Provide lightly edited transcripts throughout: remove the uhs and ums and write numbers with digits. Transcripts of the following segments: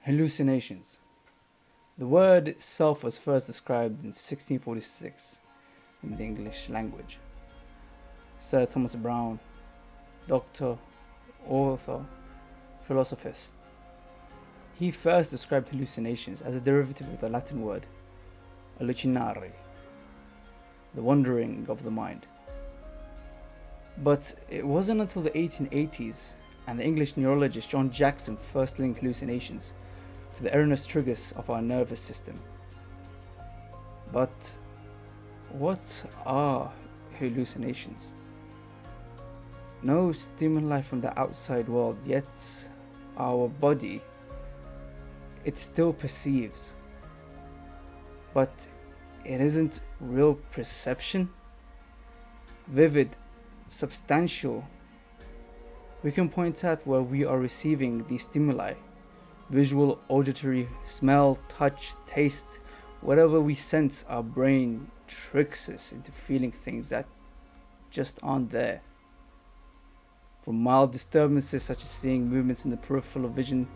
Hallucinations. The word itself was first described in 1646 in the English language. Sir Thomas Browne, doctor, author, philosophist. He first described hallucinations as a derivative of the Latin word hallucinare, the wandering of the mind. But it wasn't until the 1880s and the English neurologist John Jackson first linked hallucinations to the erroneous triggers of our nervous system. But what are hallucinations? No stimuli from the outside world, yet our body, it still perceives. But it isn't real perception. Vivid, substantial. We can point out where we are receiving these stimuli: visual, auditory, smell, touch, taste. Whatever we sense, our brain tricks us into feeling things that just aren't there. From mild disturbances such as seeing movements in the peripheral vision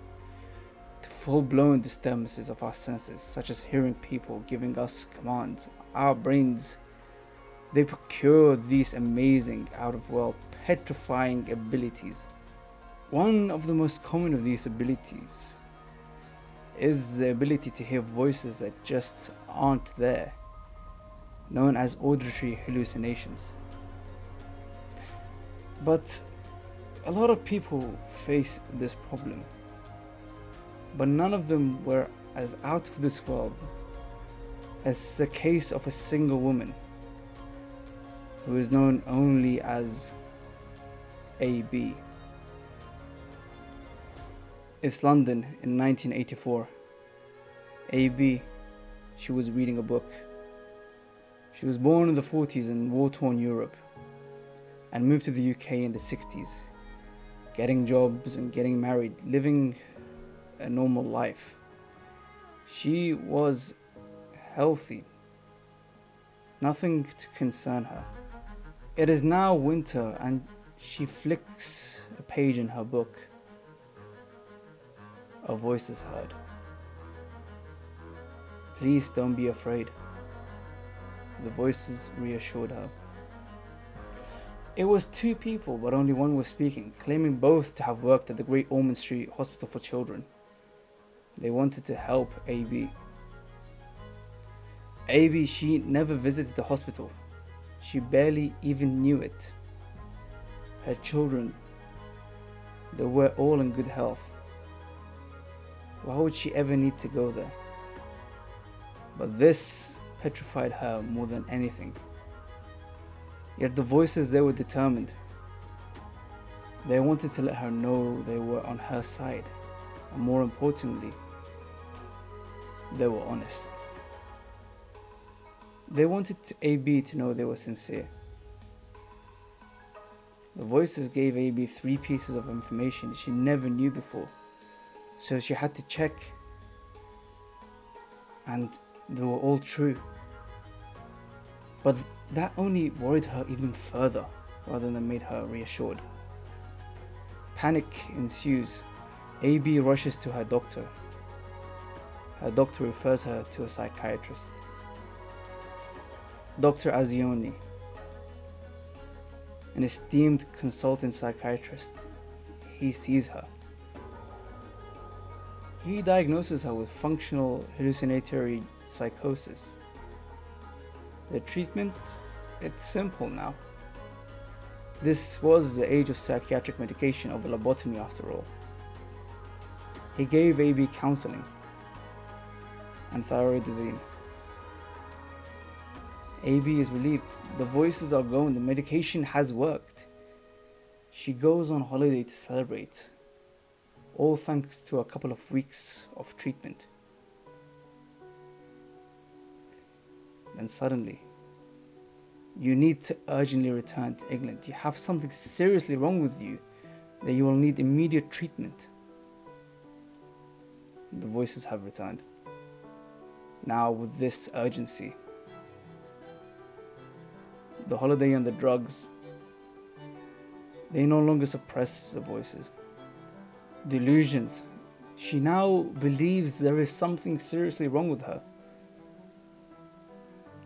to full-blown disturbances of our senses such as hearing people giving us commands, our brains, they procure these amazing, out-of-world, petrifying abilities. One of the most common of these abilities is the ability to hear voices that just aren't there, known as auditory hallucinations. But a lot of people face this problem, but none of them were as out of this world as the case of a single woman who is known only as AB. It's London in 1984. AB, she was reading a book. She was born in the 40s in war-torn Europe and moved to the UK in the 60s, getting jobs and getting married, living a normal life. She was healthy, nothing to concern her. It is now winter and she flicks a page in her book. A voice is heard. Please don't be afraid. The voices reassured her. It was two people, but only one was speaking, claiming both to have worked at the Great Ormond Street Hospital for Children. They wanted to help AB. AB, she never visited the hospital. She barely even knew it. Her children, they were all in good health. Why would she ever need to go there? But this petrified her more than anything. Yet the voices, they were determined. They wanted to let her know they were on her side, and more importantly, they were honest. They wanted AB to know they were sincere. The voices gave AB 3 pieces of information she never knew before, so she had to check, and they were all true. But that only worried her even further rather than made her reassured. Panic ensues. AB rushes to her doctor. Her doctor refers her to a psychiatrist. Dr. Azioni, an esteemed consultant psychiatrist, he sees her. He diagnoses her with functional hallucinatory psychosis. The treatment, it's simple now. This was the age of psychiatric medication over lobotomy after all. He gave AB counseling and thyroidazine. AB is relieved. The voices are gone. The medication has worked. She goes on holiday to celebrate, all thanks to a couple of weeks of treatment. Then suddenly, you need to urgently return to England. You have something seriously wrong with you that you will need immediate treatment. The voices have returned. Now with this urgency. The holiday and the drugs, they no longer suppress the voices. Delusions, She now believes there is something seriously wrong with her.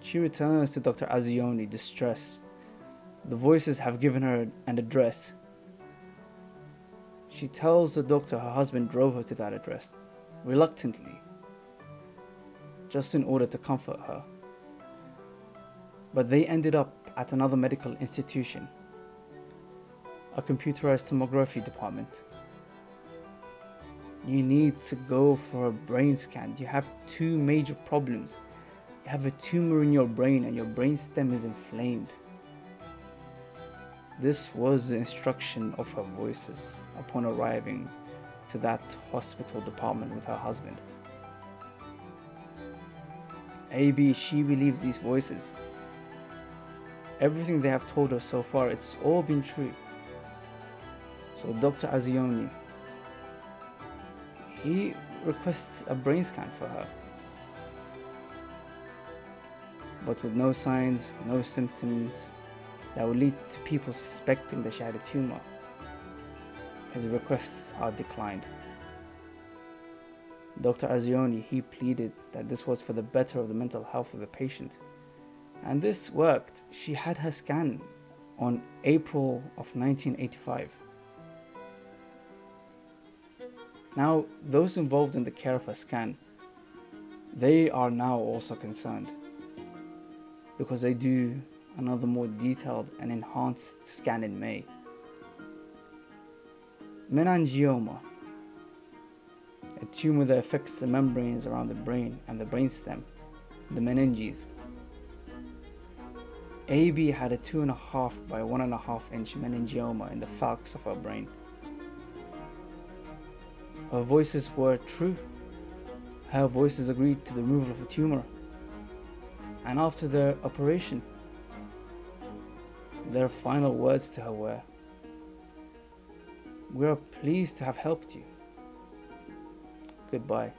She returns to Dr. Azioni distressed. The voices have given her an address. She tells the doctor her husband drove her to that address, reluctantly, just in order to comfort her. But they ended up at another medical institution, a computerized tomography department. You need to go for a brain scan. You have two major problems. You have a tumor in your brain and your brainstem is inflamed. This was the instruction of her voices upon arriving to that hospital department with her husband. AB, she believes these voices. Everything they have told her so far, it's all been true. So Dr. Azioni, he requests a brain scan for her. But with no signs, no symptoms that would lead to people suspecting that she had a tumor, his requests are declined. Dr. Azioni, he pleaded that this was for the better of the mental health of the patient. And this worked. She had her scan on April of 1985. Now, those involved in the care of her scan, they are now also concerned, because they do another more detailed and enhanced scan in May. Meningioma, a tumor that affects the membranes around the brain and the brainstem, the meninges. AB had a 2.5 by 1.5 inch meningioma in the falx of her brain. Her voices were true. Her voices agreed to the removal of a tumor. And after their operation, their final words to her were, "We are pleased to have helped you. Goodbye."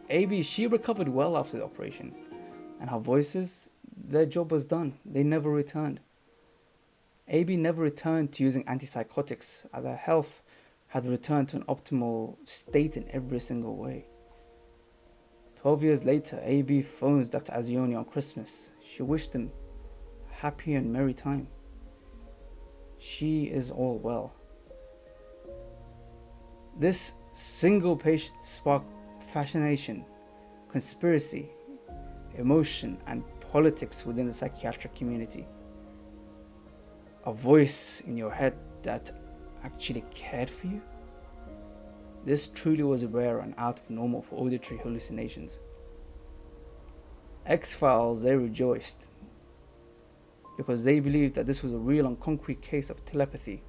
AB, she recovered well after the operation, and her voices, their job was done. They never returned. AB never returned to using antipsychotics, and her health had returned to an optimal state in every single way. 12 years later, AB phones Dr. Azioni on Christmas. She wished him a happy and merry time. She is all well. This single patient sparked fascination, conspiracy, emotion, and politics within the psychiatric community. A voice in your head that actually cared for you? This truly was rare and out of normal for auditory hallucinations. X-Files, they rejoiced because they believed that this was a real and concrete case of telepathy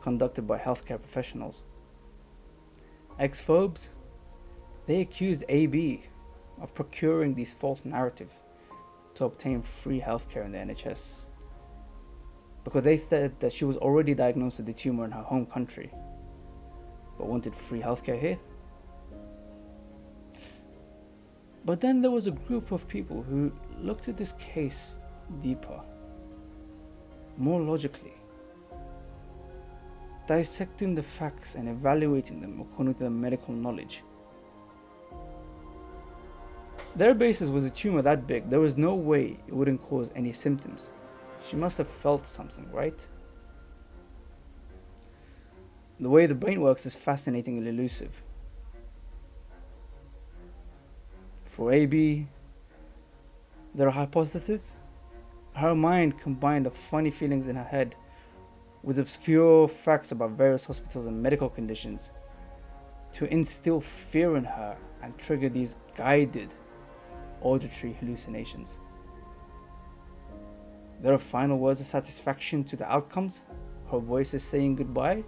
conducted by healthcare professionals. X-phobes, they accused AB of procuring these false narratives to obtain free healthcare in the NHS, because they said that she was already diagnosed with the tumor in her home country, but wanted free healthcare here. But then there was a group of people who looked at this case deeper, more logically, dissecting the facts and evaluating them according to their medical knowledge. Their basis was a tumor that big, there was no way it wouldn't cause any symptoms. She must have felt something, right? The way the brain works is fascinatingly elusive. For AB, their hypothesis, her mind combined the funny feelings in her head with obscure facts about various hospitals and medical conditions to instill fear in her and trigger these guided auditory hallucinations. Their final words of satisfaction to the outcomes, her voices saying goodbye,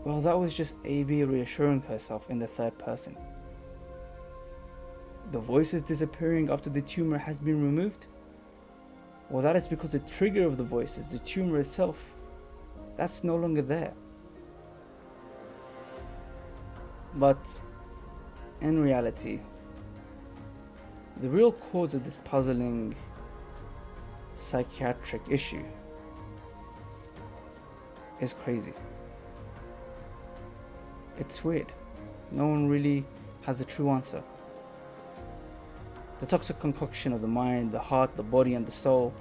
well, that was just AB reassuring herself in the third person. The voices disappearing after the tumor has been removed, well, that is because the trigger of the voices, the tumor itself, that's no longer there. But in reality, the real cause of this puzzling psychiatric issue is crazy. It's weird. No one really has a true answer. The toxic concoction of the mind, the heart, the body, and the soul,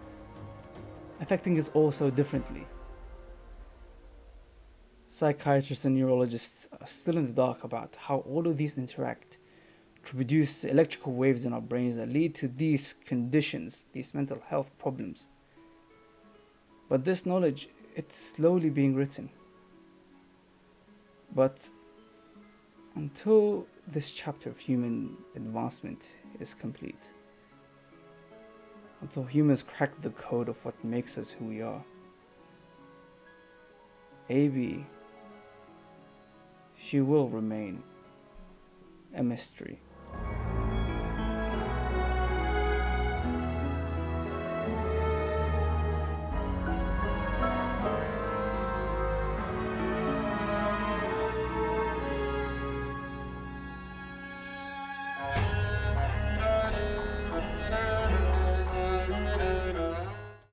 affecting us all so differently. Psychiatrists and neurologists are still in the dark about how all of these interact to produce electrical waves in our brains that lead to these conditions, these mental health problems. But this knowledge, it's slowly being written. But until this chapter of human advancement is complete, until humans crack the code of what makes us who we are, AB, she will remain a mystery.